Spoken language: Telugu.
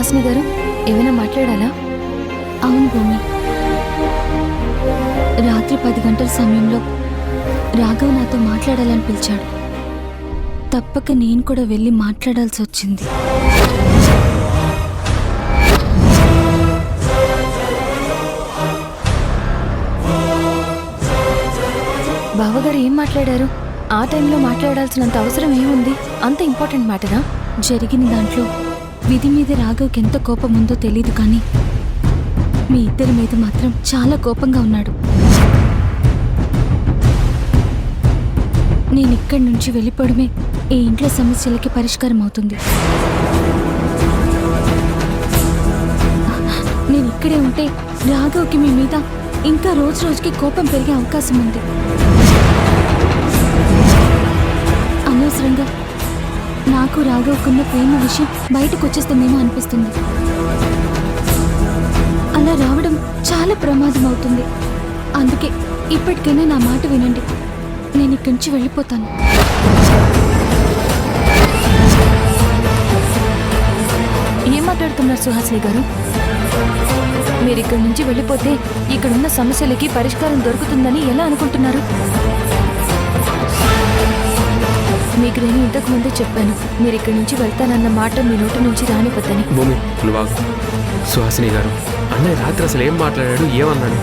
సుహాసిని గారు, ఏమైనా మాట్లాడాలా? అవును భూమి, రాత్రి 10 గంటల సమయంలో రాఘవ్ నాతో మాట్లాడాలని పిలిచాడు. తప్పక నేను కూడా వెళ్ళి మాట్లాడాల్సి వచ్చింది. బావగారు ఏం మాట్లాడారు? ఆ టైంలో మాట్లాడాల్సినంత అవసరం ఏముంది? అంత ఇంపార్టెంట్ మ్యాటరా? జరిగిన దాంట్లో విధి మీద రాఘవ్కి ఎంత కోపం ఉందో తెలీదు, కానీ మీ ఇద్దరి మీద మాత్రం చాలా కోపంగా ఉన్నాడు. నేను ఇక్కడి నుంచి వెళ్ళిపోవడమే ఈ ఇంట్లో సమస్యలకి పరిష్కారం అవుతుంది. నేను ఇక్కడే ఉంటే రాఘవ్కి మీ మీద ఇంకా రోజు రోజుకి కోపం పెరిగే అవకాశం ఉంది. అనవసరంగా నాకు రాఘవ్కున్న ప్రేమ విషయం బయటకు వచ్చేస్తుందేమో అనిపిస్తుంది. అలా రావడం చాలా ప్రమాదం అవుతుంది. అందుకే ఇప్పటికైనా నా మాట వినండి. నేను ఇక్కడి నుంచి వెళ్ళిపోతాను. ఏం మాట్లాడుతున్నారు సుహాసిని గారు? మీరు ఇక్కడి నుంచి వెళ్ళిపోతే ఇక్కడున్న సమస్యలకి పరిష్కారం దొరుకుతుందని ఎలా అనుకుంటున్నారు? మీకు నేను ఇంతకు ముందే చెప్పాను, మీరు ఇక్కడి నుంచి వెళ్తానన్న మాట మీ నోటి నుంచి రానిపోద్దని. భూమి, నువ్వు సుహాసిని గారు, అన్నయ్య రాత్రి అసలు ఏం మాట్లాడాడు, ఏమన్నాడు?